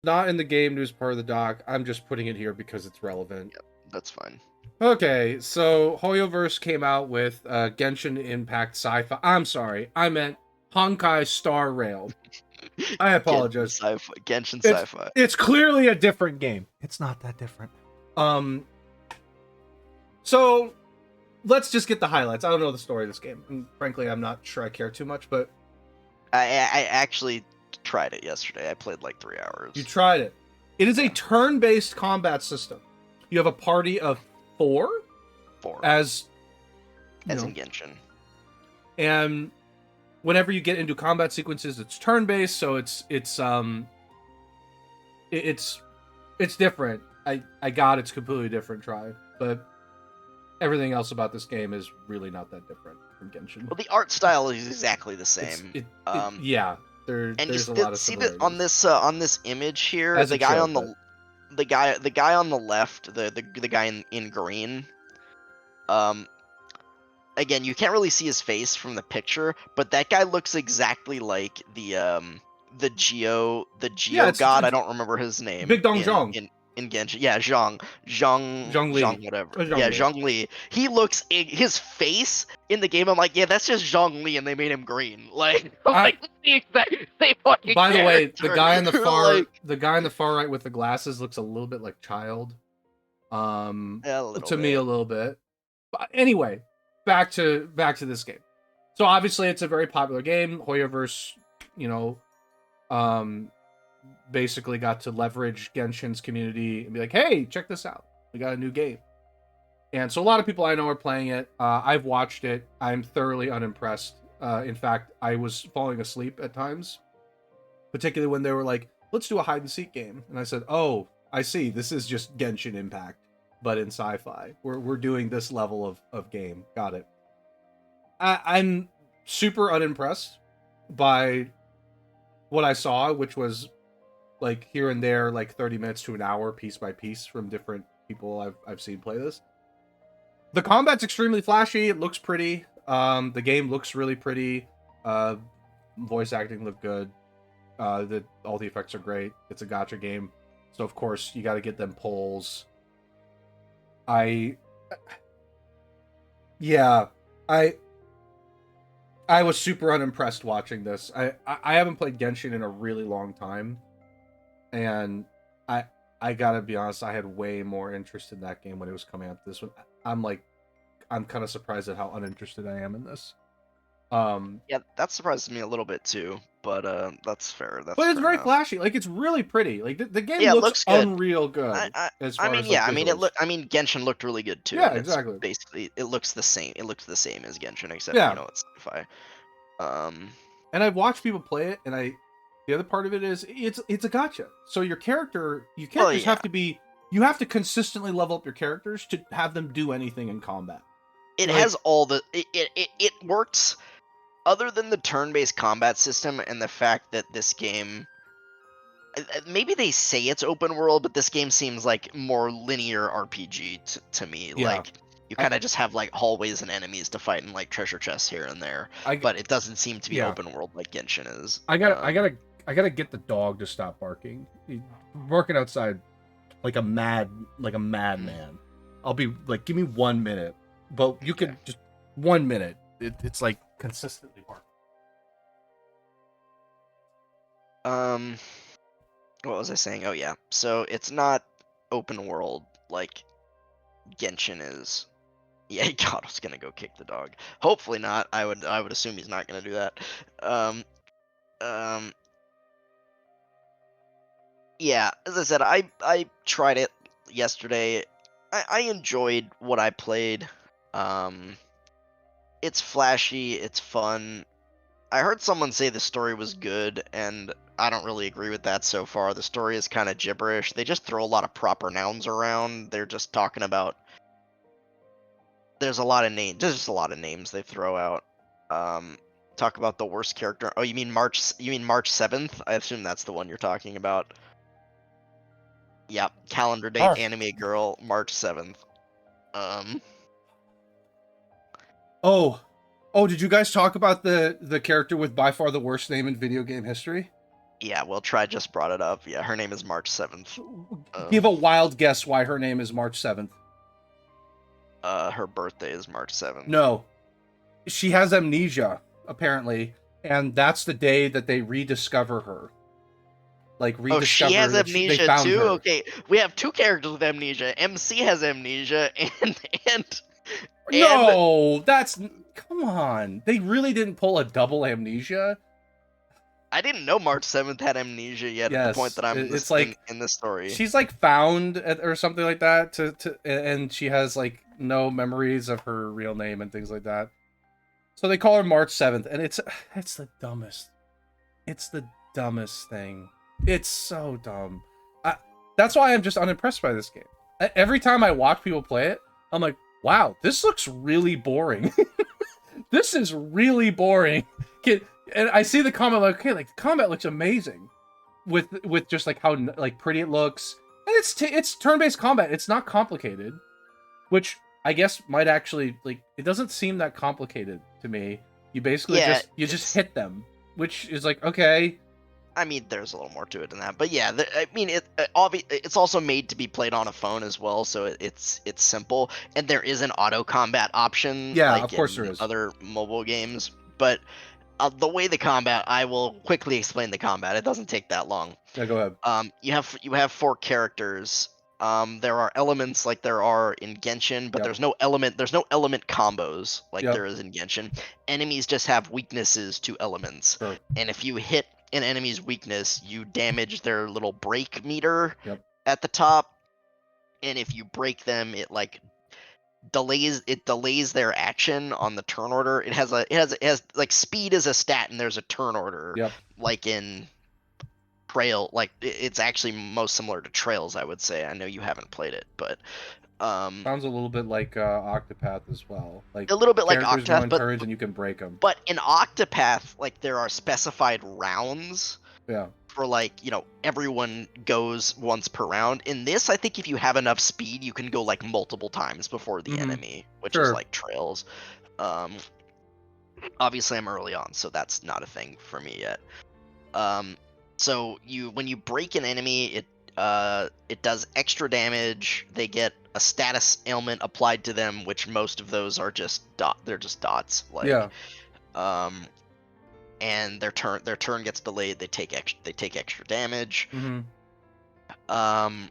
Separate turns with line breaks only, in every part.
not in the game news part of the doc. I'm just putting it here because it's relevant.
Yep, that's fine.
Okay, so Hoyoverse came out with Genshin Impact Sci-Fi. I'm sorry, I meant Honkai Star Rail. I apologize.
Genshin
It's
Sci-Fi.
it's clearly a different game. It's not that different. So let's just get the highlights. I don't know the story of this game, and frankly, I'm not sure I care too much. But
I actually tried it yesterday. I played like 3 hours.
you tried it. It is a turn-based combat system. You have a party of 4 as
in Genshin.
And whenever you get into combat sequences, it's turn-based, so it's different. I got it's completely different try, but everything else about this game is really not that different from Genshin.
Well, the art style is exactly the same.
Yeah, there's a lot of similarities.
See that on this image here, the guy on the left, the guy in green. Again, you can't really see his face from the picture, but that guy looks exactly like the Geo god. I don't remember his name.
Big Dong Zhong.
In Genshin, yeah, Zhang Li, whatever. Zhang Li. He looks his face in the game. I'm like, yeah, that's just Zhang Li, and they made him green. Like, the exact same fucking.
By the way, the guy on the far right with the glasses looks a little bit like Child. To me, a little bit. But anyway, back to this game. So obviously, it's a very popular game. Hoyoverse, basically got to leverage Genshin's community and be like, hey, check this out. We got a new game. And so a lot of people I know are playing it. I've watched it. I'm thoroughly unimpressed. In fact, I was falling asleep at times, particularly when they were like, let's do a hide and seek game. And I said, oh, I see. This is just Genshin Impact, but in sci-fi. We're doing this level of game. Got it. I'm super unimpressed by what I saw, which was like here and there, like 30 minutes to an hour, piece by piece from different people I've seen play this. The combat's extremely flashy. It looks pretty. The game looks really pretty. Voice acting looked good. All the effects are great. It's a gacha game, so of course you got to get them polls. I was super unimpressed watching this. I haven't played Genshin in a really long time, and I gotta be honest, I had way more interest in that game when it was coming out. This one, I'm kind of surprised at how uninterested I am in this.
Yeah, that surprises me a little bit too, but that's fair. But
it's very flashy. Like, it's really pretty. Like the game looks
good.
unreal good.
Genshin looked really good too.
Yeah, exactly.
Basically, it looks the same. It looks the same as Genshin, except it's sci-fi.
And I've watched people play it, and the other part of it is it's a gacha. So your character, you can't just have to be. You have to consistently level up your characters to have them do anything in combat.
It has all the. It works. Other than the turn-based combat system and the fact that this game, maybe they say it's open world, but this game seems like more linear RPG to me. Yeah. Like, you kind of just have like hallways and enemies to fight and like treasure chests here and there, but it doesn't seem to be open world like Genshin is.
I gotta get the dog to stop barking. He's barking outside like a madman. I'll be like, give me 1 minute, but you could just 1 minute. It's like consistently barking.
What was I saying? Oh yeah, so it's not open world like Genshin is. Yeah, God, I was gonna go kick the dog. Hopefully not. I would assume he's not gonna do that. Yeah, as I said, I tried it yesterday. I enjoyed what I played. It's flashy, it's fun. I heard someone say the story was good, and I don't really agree with that so far. The story is kind of gibberish. They just throw a lot of proper nouns around. They're just talking about. There's a lot of names. There's just a lot of names they throw out. Talk about the worst character. Oh, you mean March 7th? I assume that's the one you're talking about. Yep, calendar date, anime girl, March 7th.
Oh, did you guys talk about the character with by far the worst name in video game history?
Yeah, well, Try just brought it up. Yeah, her name is March 7th.
Give a wild guess why her name is March 7th.
Her birthday is March 7th.
No. She has amnesia, apparently, and that's the day that they rediscover her. Like,
Oh, she has
rediscover they
amnesia
found
too?
her.
Okay, we have two characters with amnesia. MC has amnesia, and
No, that's... Come on. They really didn't pull a double amnesia?
I didn't know March 7th had amnesia yet at the point
Yes,
that I'm
it's like...
in the story.
She's, like, found or something like that, and she has, like, no memories of her real name and things like that. So they call her March 7th, and it's the dumbest. It's the dumbest thing. It's so dumb. That's why I'm just unimpressed by this game. Every time I watch people play it, I'm like, wow, this looks really boring. This is really boring. And I see the comment like, okay, like the combat looks amazing, with just like how like pretty it looks, and it's turn-based combat. It's not complicated, which I guess might actually, like, it doesn't seem that complicated to me. You basically just hit them, which is like, okay.
I mean, there's a little more to it than that, but yeah, I mean, it's also made to be played on a phone as well, so it's simple, and there is an auto combat option,
Yeah,
like
of course
in
there is.
other mobile games. But the way the combat, I will quickly explain the combat. It doesn't take that long.
Yeah, go ahead.
You have four characters. There are elements like there are in Genshin, but
Yep.
there's no element combos like
Yep.
there is in Genshin. Enemies just have weaknesses to elements.
Sure.
And if you hit an enemy's weakness, you damage their little break meter
Yep.
at the top. And if you break them, it like delays their action on the turn order. It has like speed as a stat, and there's a turn order.
Yep.
Like in Trail, like it's actually most similar to Trails, I would say. I know you haven't played it, but
Sounds a little bit like Octopath as well. Like
a little bit like
characters
Octopath,
go in turns and you can break them.
but in Octopath, like there are specified rounds.
Yeah.
For like, you know, everyone goes once per round. In this, I think if you have enough speed, you can go like multiple times before the enemy, which is like Trails. Obviously I'm early on, so that's not a thing for me yet. So when you break an enemy, it does extra damage. They get a status ailment applied to them, which most of those are just they're just dots. Like,
yeah.
And their turn gets delayed. They take extra damage.
Mm-hmm.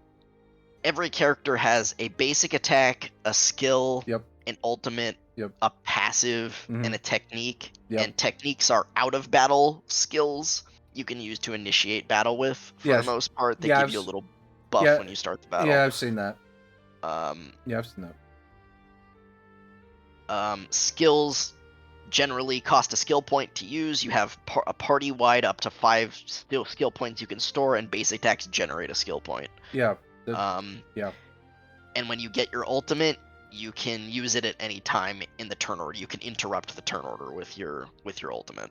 Every character has a basic attack, a skill,
Yep.
an ultimate,
Yep.
a passive,
Mhm.
and a technique.
Yep.
And techniques are out of battle skills you can use to initiate battle with. For the most part, they give you a little buff when you start the battle.
Yeah, I've seen that.
Yeah,
I've seen that.
Skills generally cost a skill point to use. You have a party-wide up to 5 skill points you can store, and basic attacks generate a skill point.
Yeah.
Yeah. And when you get your ultimate, you can use it at any time in the turn order. You can interrupt the turn order with your ultimate.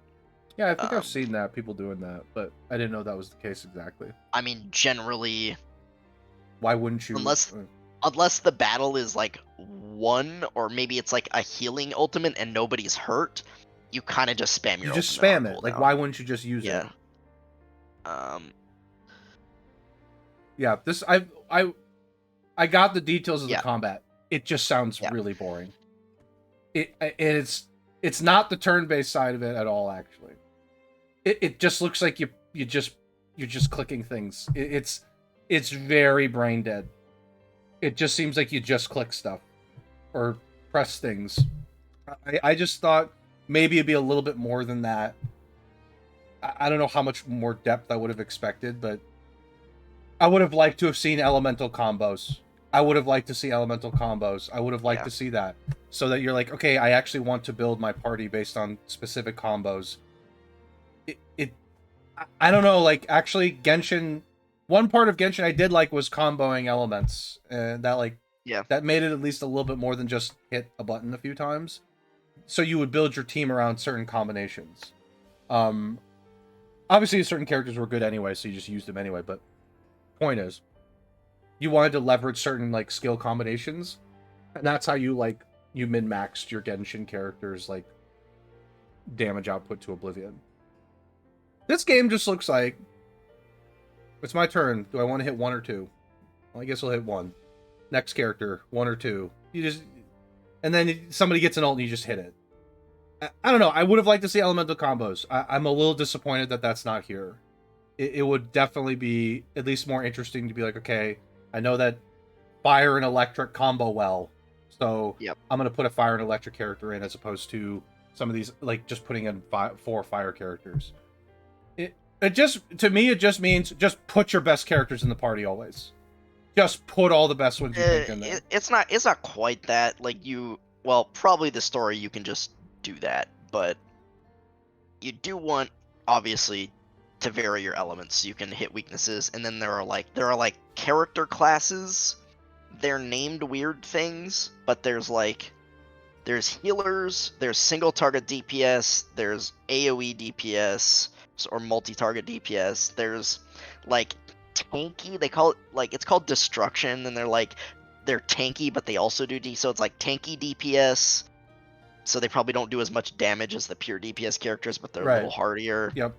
Yeah, I think I've seen that, people doing that, but I didn't know that was the case exactly.
I mean, generally,
why wouldn't you?
Unless the battle is like one, or maybe it's like a healing ultimate and nobody's hurt, you kind of just spam your.
You just spam it. Like, why wouldn't you just use it? Yeah. This I got the details of the combat. It just sounds really boring. It's not the turn-based side of it at all. Actually, it just looks like you're just clicking things. It's very brain dead. It just seems like you just click stuff or press things. I just thought maybe it'd be a little bit more than that. I don't know how much more depth I would have expected, but I would have liked to have seen elemental combos. I would have liked to see elemental combos. I would have liked to see that, so that you're like, okay, I actually want to build my party based on specific combos. I don't know, like, actually Genshin, one part of Genshin I did like was comboing elements, and that made it at least a little bit more than just hit a button a few times. So you would build your team around certain combinations. Obviously certain characters were good anyway, so you just used them anyway, but point is, you wanted to leverage certain like skill combinations, and that's how you min-maxed your Genshin characters' like damage output to oblivion. This game just looks like It's my turn. Do I want to hit 1 or 2? Well, I guess I'll hit 1. Next character, 1 or 2. You just, and then somebody gets an ult and you just hit it. I don't know. I would have liked to see elemental combos. I'm a little disappointed that that's not here. It would definitely be at least more interesting to be like, okay, I know that fire and electric combo well, so
Yep.
I'm gonna put a fire and electric character in as opposed to some of these like just putting in 4 fire characters. It just, to me, it just means just put your best characters in the party always. Just put all the best ones you think in there.
It's not quite that. Like well, probably the story you can just do that, but you do want, obviously, to vary your elements so you can hit weaknesses, and then there are like character classes. They're named weird things, but there's healers, there's single target DPS, there's AoE DPS or multi-target DPS. There's like tanky, they call it, like, it's called destruction, and they're tanky, but they also do so it's like tanky DPS. So they probably don't do as much damage as the pure DPS characters, but they're a little hardier.
Yep.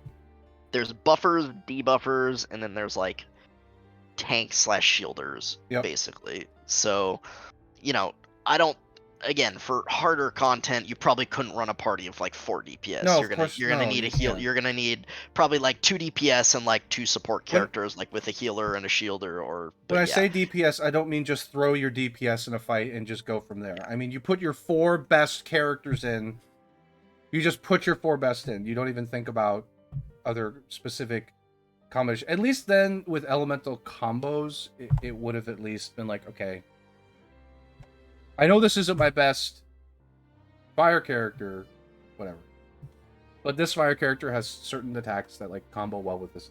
There's buffers, debuffers, and then there's like tank/shielders, basically. So, I don't. Again, for harder content, you probably couldn't run a party of like 4 DPS.
No,
you're gonna need a heal. You're gonna need probably like 2 DPS and like 2 support characters, like with a healer and a shielder.
When I say DPS, I don't mean just throw your DPS in a fight and just go from there. I mean, you put your 4 best characters in. You just put your 4 best in. You don't even think about other specific combinations. At least then, with elemental combos, it would have at least been like, okay, I know this isn't my best fire character, whatever, but this fire character has certain attacks that like combo well with this.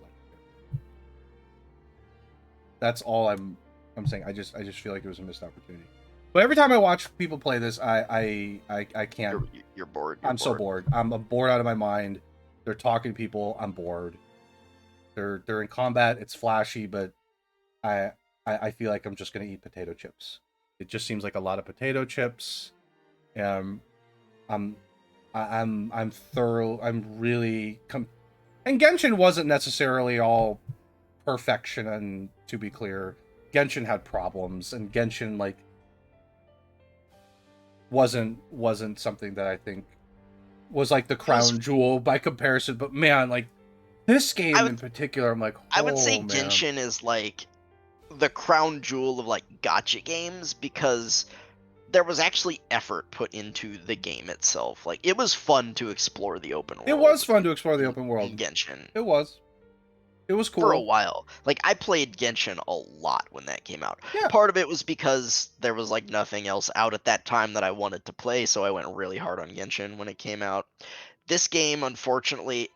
That's all I'm saying. I just feel like it was a missed opportunity. But every time I watch people play this, I can't.
You're bored.
I'm so bored. I'm bored out of my mind. They're talking to people. I'm bored. They're in combat. It's flashy, but I feel like I'm just gonna eat potato chips. It just seems like a lot of potato chips. I'm thorough. I'm really and Genshin wasn't necessarily all perfection. And to be clear, Genshin had problems, and Genshin like wasn't something that I think was like the crown jewel by comparison. But man, like this game in particular, I'm like,
I would say Genshin is like the crown jewel of like gacha games, because there was actually effort put into the game itself. Like, it was fun to explore the open world.
It was fun to explore the open world
in Genshin.
It was cool
for a while. Like, I played Genshin a lot when that came out.
Yeah.
Part of it was because there was like nothing else out at that time that I wanted to play, so I went really hard on Genshin when it came out. This game, unfortunately,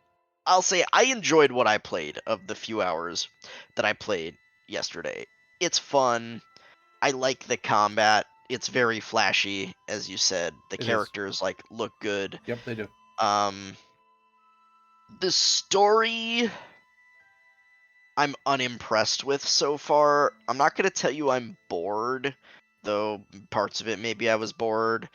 I'll say I enjoyed what I played of the few hours that I played yesterday. It's fun. I like the combat. It's very flashy, as you said. The characters like look good.
Yep, they do.
The story, I'm unimpressed with so far. I'm not gonna tell you I'm bored, though parts of it maybe I was bored.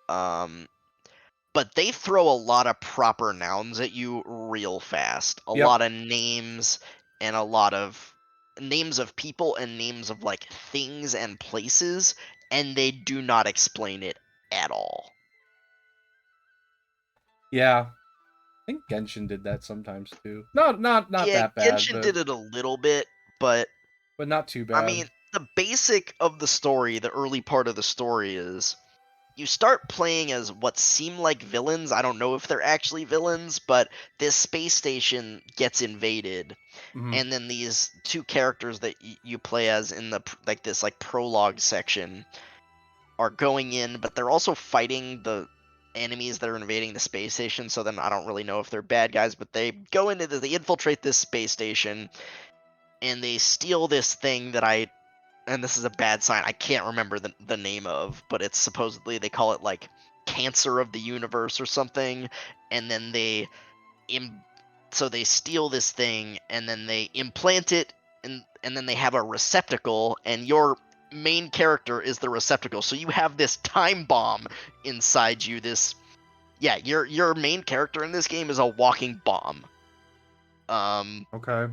But they throw a lot of proper nouns at you real fast. A lot of names, and a lot of names of people and names of like things and places, and they do not explain it at all.
Yeah. I think Genshin did that sometimes too. Not that bad.
Genshin did it a little bit, but
not too bad.
I mean, the basic of the story, the early part of the story is you start playing as what seem like villains. I don't know if they're actually villains, but this space station gets invaded, and then these 2 characters that you play as in the this prologue section are going in, but they're also fighting the enemies that are invading the space station. So then I don't really know if they're bad guys, but they go into they infiltrate this space station, and they steal this thing that and this is a bad sign, I can't remember the name of, but it's supposedly, they call it like cancer of the universe or something, and then so they steal this thing, and then they implant it, and then they have a receptacle, and your main character is the receptacle. So you have this time bomb inside you. Your main character in this game is a walking bomb.
Okay.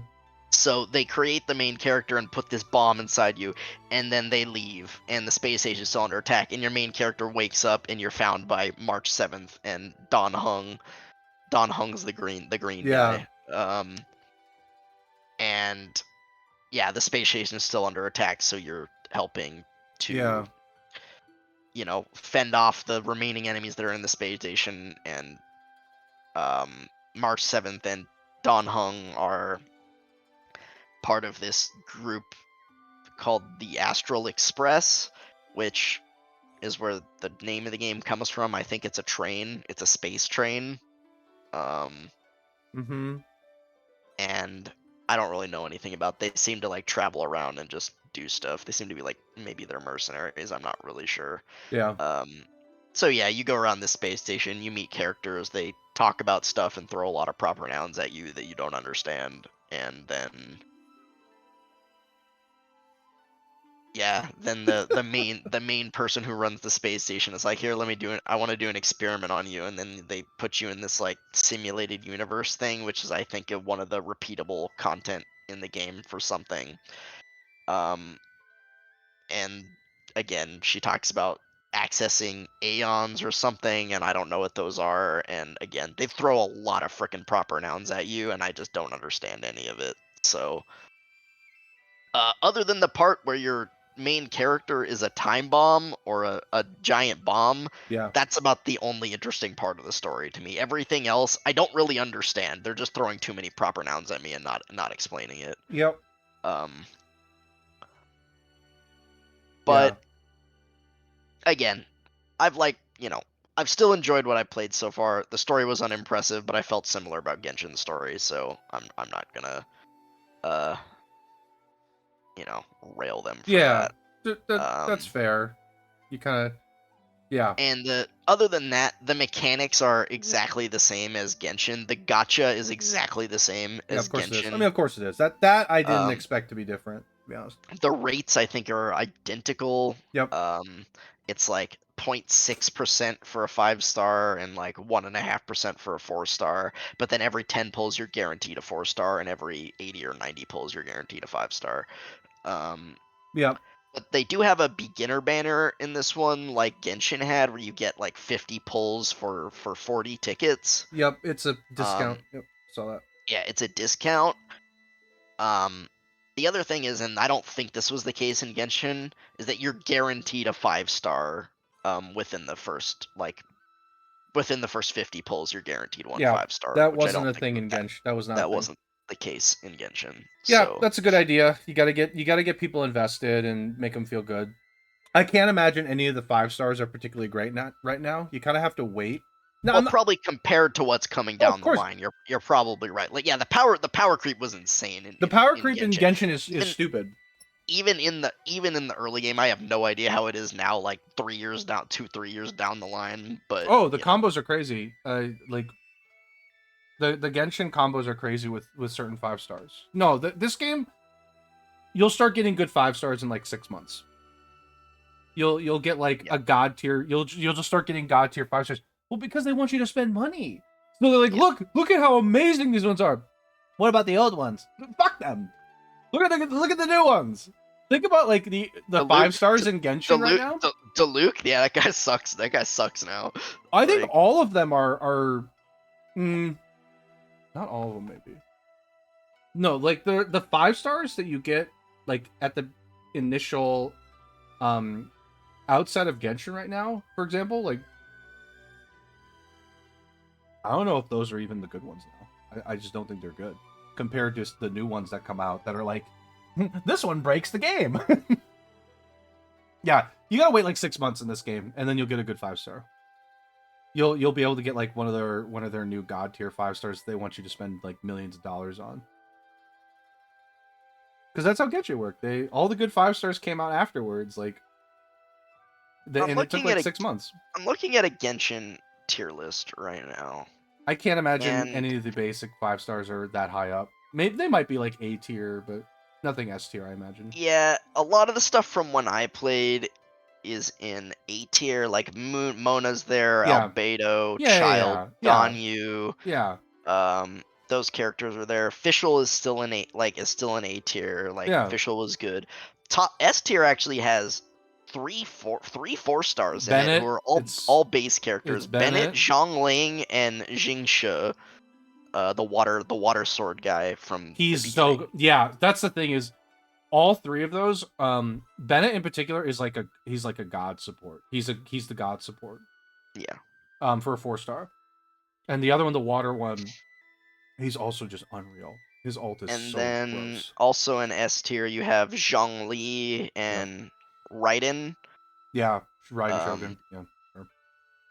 So they create the main character and put this bomb inside you, and then they leave, and the space station is still under attack, and your main character wakes up, and you're found by March 7th, and Don Hung. Don Hung's the green
Yeah.
guy. And yeah, the space station is still under attack, so you're helping to,
Yeah.
fend off the remaining enemies that are in the space station. And March 7th and Don Hung are part of this group called the Astral Express, which is where the name of the game comes from. I think it's a train. It's a space train.
Mm-hmm.
And I don't really know anything about. They seem to like travel around and just do stuff. They seem to be like, maybe they're mercenaries. I'm not really sure.
Yeah.
So yeah, you go around this space station, you meet characters, they talk about stuff and throw a lot of proper nouns at you that you don't understand, and then then the main person who runs the space station is like, here, let me do it. I want to do an experiment on you, and then they put you in this like simulated universe thing, which is I think one of the repeatable content in the game for something. And again, she talks about accessing aeons or something, and I don't know what those are. And again, they throw a lot of freaking proper nouns at you, and I just don't understand any of it. So, other than the part where your main character is a time bomb or a giant bomb,
Yeah.
that's about the only interesting part of the story to me. Everything else, I don't really understand. They're just throwing too many proper nouns at me and not explaining it.
Yep.
Um,
Yeah.
but again, I've still enjoyed what I played so far. The story was unimpressive, but I felt similar about Genshin's story, so I'm not gonna uh rail them for
Yeah.
that.
That's fair. You kind of. Yeah.
And other than that, the mechanics are exactly the same as Genshin. The gacha is exactly the same
Yeah.
as
Of course it is. I
Genshin.
mean, of course it is. That I didn't
Um,
expect to be different. To be honest.
the rates I think are identical.
Yep.
It's like 0.6% for a 5-star and like 1.5% for a 4-star. But then every 10 pulls you're guaranteed a 4-star, and every 80 or 90 pulls you're guaranteed a 5-star.
Yep.
But they do have a beginner banner in this one, like Genshin had, where you get like 50 pulls for 40 tickets.
Yep. It's a discount.
Um,
Yep. Saw that.
yeah, it's a discount. Um, the other thing is, and I don't think this was the case in Genshin, is that you're guaranteed a 5-star within the first 50 pulls. You're guaranteed one
Yeah.
5-star,
That
which I
wasn't
don't
a
think
thing in Genshin. That was not a
that
thing.
wasn't the case in Genshin.
Yeah,
So
that's a good idea. You gotta get people invested and make them feel good. I can't imagine any of the 5 stars are particularly great right now. You kind of have to wait. No,
well,
I'm not.
probably compared to what's coming
Oh, of
down the
course,
line, you're probably right. Like, yeah, the power creep was insane in,
the
in,
power
in
creep in
Genshin.
Genshin is
Even
stupid.
even in the early game, I have no idea how it is now, like 3 years down, 2-3 years down the line. But
Oh, the combos are crazy. Like the Genshin combos are crazy with certain 5 stars. No, this game you'll start getting good 5 stars in like 6 months. You'll get like
yeah,
a god tier. You'll just start getting god tier 5 stars. Well, because they want you to spend money. So they're like,
yeah.
look at how amazing these ones are. What about the old ones? Fuck them. Look at the new ones. Think about like the
Diluc,
5 stars in Genshin right now.
Diluc, yeah, that guy sucks. That guy sucks now.
I think
Like,
all of them are not all of them maybe. No, like the 5 stars that you get like at the initial outside of Genshin right now, for example, like I don't know if those are even the good ones now. I just don't think they're good compared to the new ones that come out that are like this one breaks the game. Yeah, you gotta wait like 6 months in this game, and then you'll get a good 5 star. You'll be able to get like one of their new god tier 5 stars they want you to spend like millions of dollars on. Because that's how Genshin worked. All the good 5 stars came out afterwards, like and it took like 6 months.
I'm looking at a Genshin tier list right now.
I can't imagine
And
any of the basic 5 stars are that high up. Maybe they might be like A tier, but nothing S tier, I imagine.
yeah, a lot of the stuff from when I played is in A tier, like Mona's there,
Yeah.
Albedo,
Yeah,
Child,
yeah,
Ganyu,
yeah.
um, those characters are there. Fischl is still in A tier. Like
Yeah.
Fischl was good. Top S tier actually has three 4 stars in it
Bennett,
who are
it's
all base characters.
Bennett.
Zhang Ling, and Jingshi, the water sword guy from
He's
the
so
beginning.
yeah. That's the thing is, all three of those. Bennett in particular is he's like a god support. He's the god support.
Yeah.
For a 4-star, and the other one, the water one, he's also just unreal. His ult is
And
so
then
gross.
also in S tier you have Zhang Li
Yep.
and Raiden.
Yeah, Raiden
Um,
Shogun. Yeah. Sure.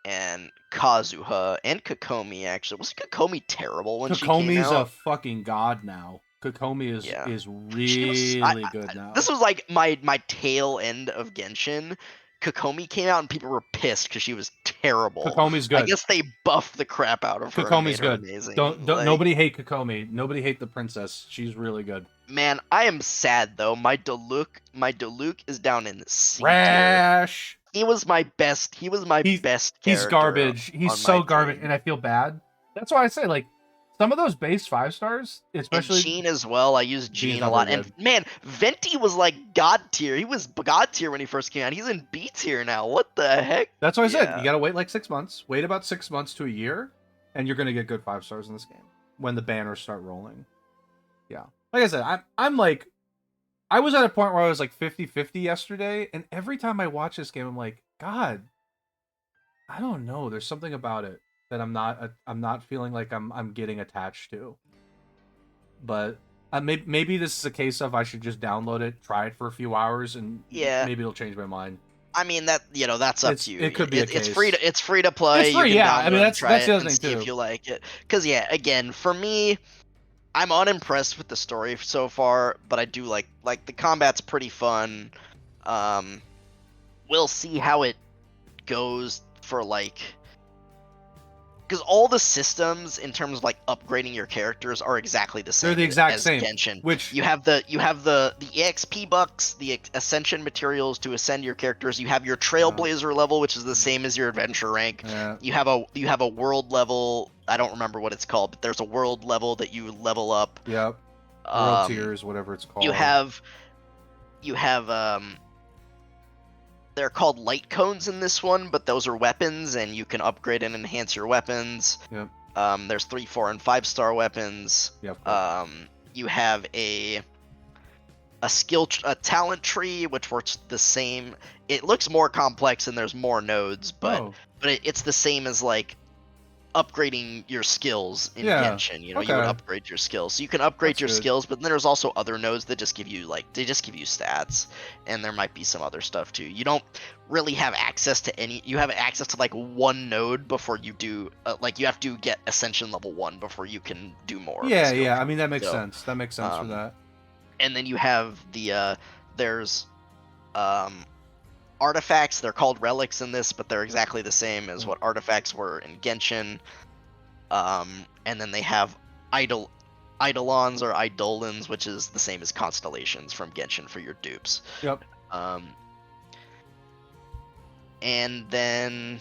and Kazuha and Kokomi actually. Was Kokomi terrible when she came
Kokomi's a
out?
fucking god now. Kokomi
Yeah.
is
She was
really good now.
this was like my tail end of Genshin. Kokomi came out and people were pissed because she was terrible.
Kokomi's
I
good.
guess they buffed the crap out of her and made
Kokomi's
her
good.
amazing.
Don't nobody hate Kokomi. Nobody hate the princess. She's really good.
Man, I am sad though. My Diluc is down in C tier.
Rash.
He was my best. He was my best character.
He's garbage. He's
on
so
my
garbage,
team.
and I feel bad. That's why I say, like, some of those base 5-stars, especially
And Gene as well. I use
Gene's
Gene
not
a lot.
very
And man, Venti was like god tier. He was god tier when he first came out. He's in B tier now. What the heck?
That's what I said. You gotta wait like 6 months. Wait about 6 months to a year, and you're gonna get good 5-stars in this game when the banners start rolling. Yeah, like I said, I'm like, I was at a point where I was like 50-50 yesterday, and every time I watch this game, I'm like, God, I don't know. There's something about it that I'm not feeling like I'm getting attached to. But maybe this is a case of I should just download it, try it for a few hours, and maybe it'll change my mind.
I mean that's up to you.
It could be a case.
It's free to play.
It's free,
you can
yeah. I mean,
download
that's
and try
the
it
other
and
thing
see
too.
if you like it. Because again, for me, I'm unimpressed with the story so far, but I do like the combat's pretty fun. We'll see how it goes for because all the systems in terms of like upgrading your characters are exactly the same.
They're the exact
as
same.
Genshin.
Which
you have the EXP bucks, the ascension materials to ascend your characters. You have your Trailblazer level, which is the same as your adventure rank.
Yeah.
You have a world level. I don't remember what it's called, but there's a world level that you level up.
Yep. World tiers, whatever it's called.
You have they're called light cones in this one, but those are weapons, and you can upgrade and enhance your weapons.
Yep.
There's 3, 4, and 5-star weapons.
Yep.
You have a talent tree, which works the same. It looks more complex and there's more nodes, but it's the same as like upgrading your skills in Genshin. You would upgrade your skills. So you can upgrade your skills, but then there's also other nodes that just give you stats, and there might be some other stuff too. You don't really have access to any. You have access to like one node before you do. You have to get Ascension level 1 before you can do more.
Yeah. I mean that makes sense. That makes sense for that.
And then you have there's artifacts. They're called relics in this, but they're exactly the same as what artifacts were in Genshin. And then they have eidolons or eidolons, which is the same as constellations from Genshin for your dupes.
Yep.
And then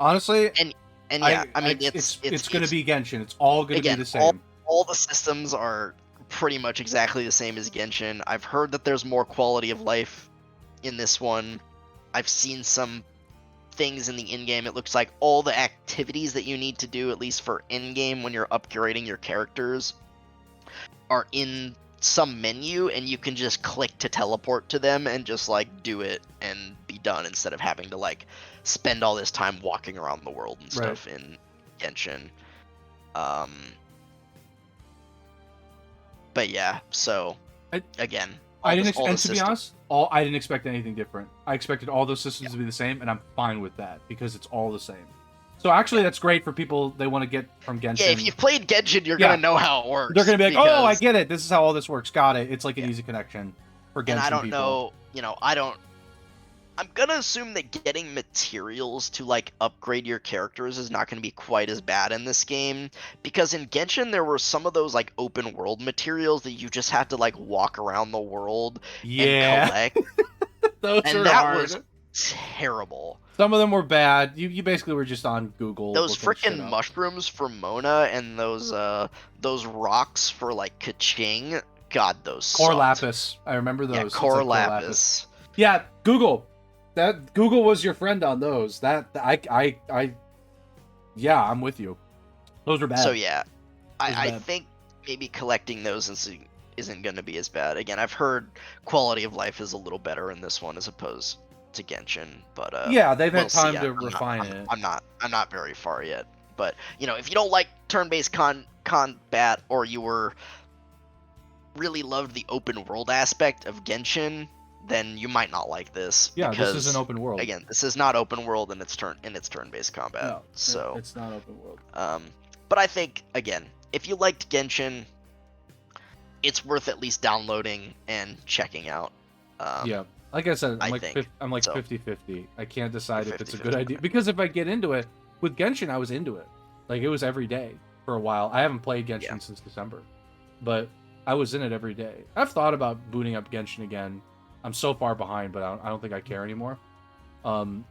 honestly,
and yeah, I mean
it's going to be Genshin. It's all going to be the same.
All the systems are pretty much exactly the same as Genshin. I've heard that there's more quality of life in this one. I've seen some things in the in-game. It looks like all the activities that you need to do, at least for in-game when you're upgrading your characters, are in some menu, and you can just click to teleport to them and just like do it and be done, instead of having to like spend all this time walking around the world and stuff in Genshin. But yeah, so again,
I didn't expect anything different. I expected all those systems to be the same, and I'm fine with that because it's all the same. So actually, that's great for people they want to get from Genshin.
Yeah, if you've played Genshin, you're gonna know how it works.
They're gonna be like, "Oh, I get it. This is how all this works. Got it." It's like an easy connection for Genshin.
And I don't
people.
know. I'm gonna assume that getting materials to like upgrade your characters is not gonna be quite as bad in this game, because in Genshin there were some of those like open world materials that you just had to like walk around the world and collect.
Those
and
are
that
hard.
was terrible.
Some of them were bad. You basically were just on Google.
Those
looking shit
freaking
up.
mushrooms for Mona and those rocks for like Kaching. God, those
Core
sucked.
lapis. I remember those.
Yeah,
It's
core
like
lapis.
Yeah, Google. That Google was your friend on those. I yeah, I'm with you. Those are bad.
So yeah,
Those are
I
bad.
think maybe collecting those isn't going to be as bad. Again, I've heard quality of life is a little better in this one as opposed to Genshin, but
Yeah, they've
we'll
had time
see.
to refine it.
I'm not very far yet. But if you don't like turn-based combat, or you were really loved the open world aspect of Genshin, then you might not like this.
Yeah,
because,
this is an open world.
Again, this is not open world, and it's turn-based combat.
No,
so
it's not open world.
But I think, again, if you liked Genshin, it's worth at least downloading and checking out.
Yeah, like I said, I'm like
so.
50-50. I can't decide if it's a
50-50.
good idea, because if I get into it with Genshin, I was into it. Like, it was every day for a while. I haven't played Genshin since December, but I was in it every day. I've thought about booting up Genshin again. I'm so far behind, but I don't think I care anymore. I've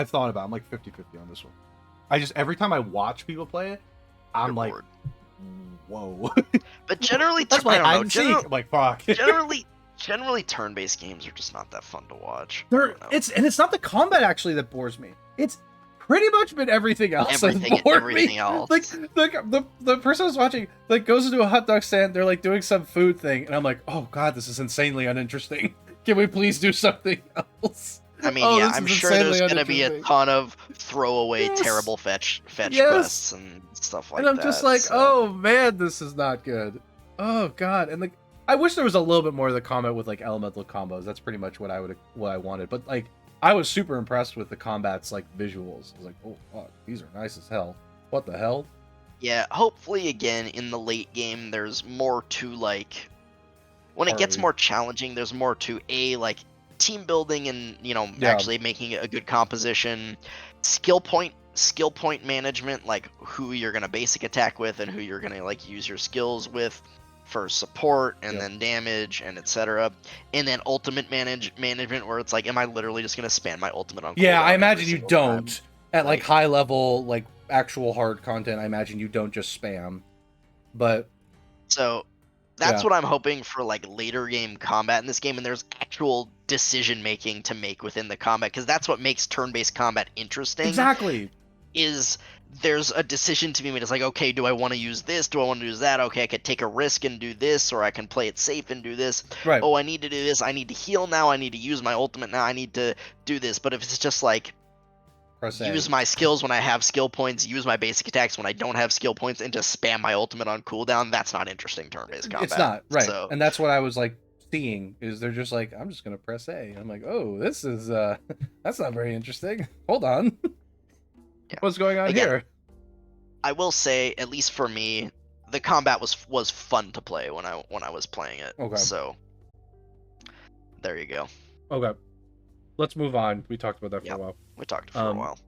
thought about. I'm like 50-50 on this one. Every time I watch people play it, I'm
You're
like,
bored.
whoa.
But generally,
That's why
I
I
don't know.
seek. I'm like, fuck.
Generally, turn-based games are just not that fun to watch.
It's not the combat actually that bores me. It's pretty much been everything else that bored me.
Else.
Like the person I was watching goes into a hot dog stand. They're like doing some food thing, and I'm like, oh god, this is insanely uninteresting. Can we please do something else?
I mean, yeah, I'm sure there's gonna be a ton of throwaway, terrible fetch quests and stuff like that.
And I'm just like, oh man, this is not good. Oh god, and I wish there was a little bit more of the combat with like elemental combos. That's pretty much what I wanted. But like, I was super impressed with the combat's like visuals. I was like, oh fuck, these are nice as hell. What the hell?
Yeah, hopefully again in the late game there's more to like when it gets more challenging, there's more to like team building and actually making a good composition, skill point management, like who you're gonna basic attack with and who you're gonna like use your skills with for support and then damage and etc. And then ultimate management where it's like, am I literally just gonna spam my ultimate on cooldown?
Yeah, I imagine you don't at like high level, like actual hard content. I imagine you don't just spam, but
so that's what I'm hoping for, like later game combat in this game, and there's actual decision making to make within the combat, because that's what makes turn-based combat interesting.
Exactly.
Is there's a decision to be made. It's like, okay, do I want to use this? Do I want to use that? Okay, I could take a risk and do this, or I can play it safe and do this.
Right.
Oh, I need to do this. I need to heal now. I need to use my ultimate now. I need to do this. But if it's just like, use my skills when I have skill points, use my basic attacks when I don't have skill points, and just spam my ultimate on cooldown, that's not interesting turn-based combat.
It's not, right.
So,
and that's what I was like seeing, is they're just like, I'm just gonna press A. And I'm like, oh, this is that's not very interesting. Hold on. What's going on here?
I will say, at least for me, the combat was fun to play when I was playing it.
Okay.
So there you go.
Okay. Let's move on. We talked about that for a while.
We talked for a while.